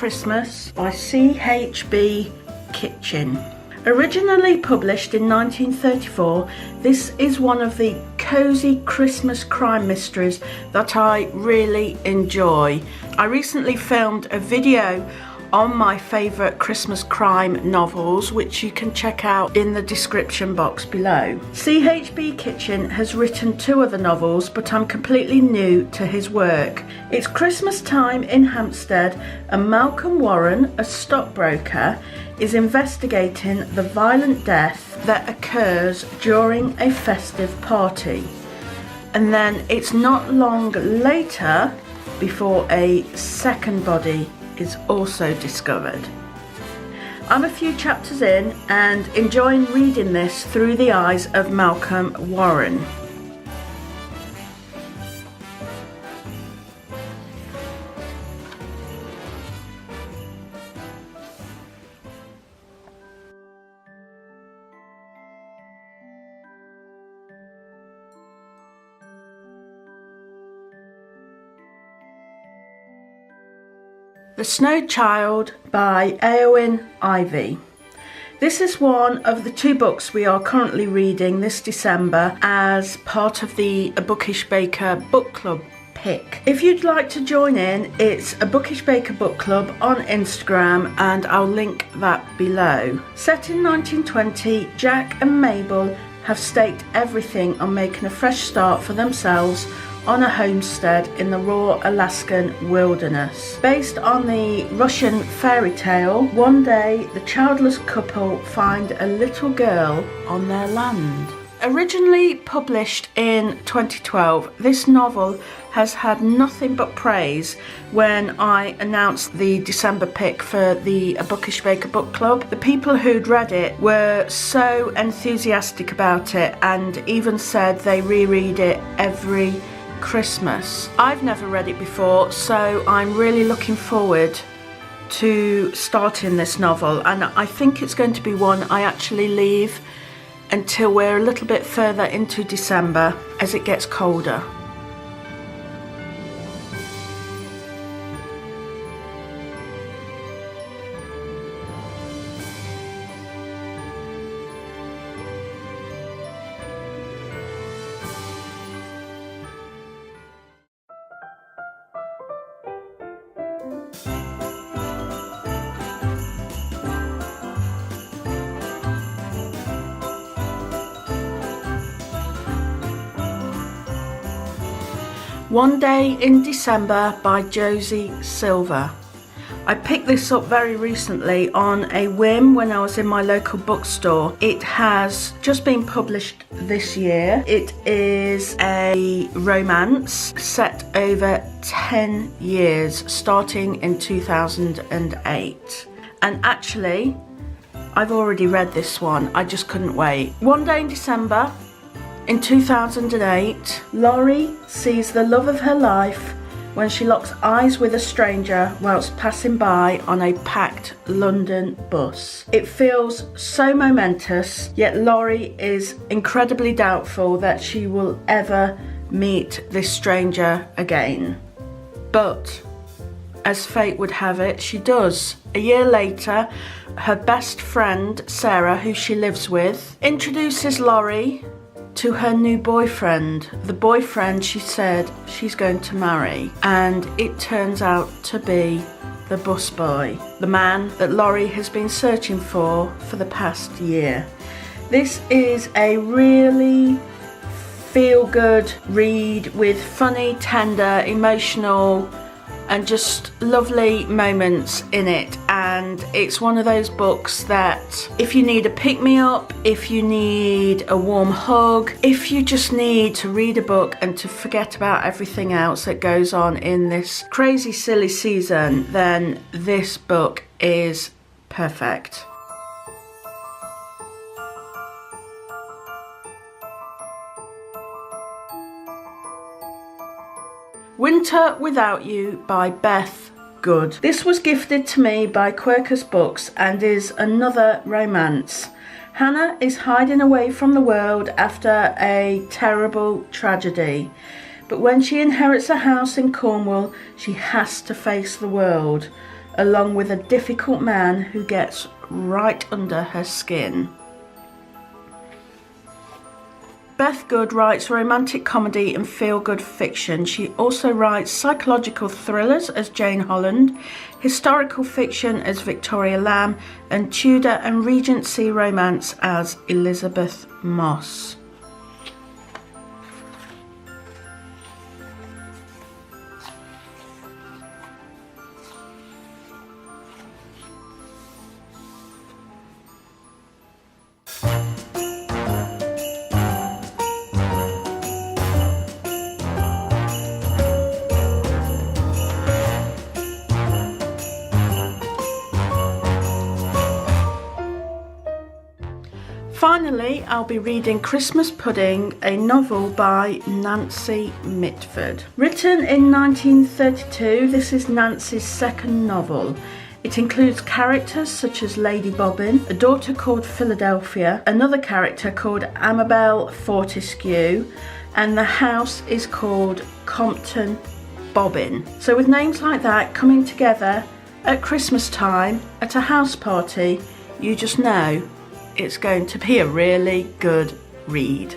Christmas by C.H.B. Kitchen. Originally published in 1934, this is one of the cosy Christmas crime mysteries that I really enjoy. I recently filmed a video on my favourite Christmas crime novels, which you can check out in the description box below. C.H.B. Kitchen has written 2 other novels, but I'm completely new to his work. It's Christmas time in Hampstead, and Malcolm Warren, a stockbroker, is investigating the violent death that occurs during a festive party. And then it's not long later before a second body is also discovered. I'm a few chapters in and enjoying reading this through the eyes of Malcolm Warren. The Snow Child by Eowyn Ivy. This is one of the 2 books we are currently reading this December as part of the A Bookish Baker book club pick. If you'd like to join in, it's A Bookish Baker book club on Instagram, and I'll link that below. Set in 1920, Jack and Mabel have staked everything on making a fresh start for themselves on a homestead in the raw Alaskan wilderness. Based on the Russian fairy tale, one day the childless couple find a little girl on their land. Originally published in 2012, this novel has had nothing but praise when I announced the December pick for the A Bookish Baker book club. The people who'd read it were so enthusiastic about it and even said they reread it every Christmas. I've never read it before, so I'm really looking forward to starting this novel, and I think it's going to be one I actually leave until we're a little bit further into December as it gets colder. One Day in December by Josie Silver. I picked this up very recently on a whim when I was in my local bookstore. It has just been published this year. It is a romance set over 10 years, starting in 2008. And actually, I've already read this one. I just couldn't wait. One Day in December in 2008, Laurie sees the love of her life when she locks eyes with a stranger whilst passing by on a packed London bus. It feels so momentous, yet Laurie is incredibly doubtful that she will ever meet this stranger again. But as fate would have it, she does. A year later, her best friend, Sarah, who she lives with, introduces Laurie to her new boyfriend, the boyfriend she said she's going to marry, and it turns out to be the busboy, the man that Laurie has been searching for the past year. This is a really feel-good read with funny, tender, emotional and just lovely moments in it, and it's one of those books that if you need a pick-me-up, if you need a warm hug, if you just need to read a book and to forget about everything else that goes on in this crazy silly season, then this book is perfect. Winter Without You by Beth. This was gifted to me by Quercus Books and is another romance. Hannah is hiding away from the world after a terrible tragedy, but when she inherits a house in Cornwall, she has to face the world. along with a difficult man who gets right under her skin. Beth Good writes romantic comedy and feel-good fiction. She also writes psychological thrillers as Jane Holland, historical fiction as Victoria Lamb, and Tudor and Regency romance as Elizabeth Moss. Finally, I'll be reading Christmas Pudding, a novel by Nancy Mitford. Written in 1932, this is Nancy's second novel. It includes characters such as Lady Bobbin, a daughter called Philadelphia, another character called Amabel Fortescue, and the house is called Compton Bobbin. So with names like that coming together at Christmas time at a house party, you just know it's going to be a really good read.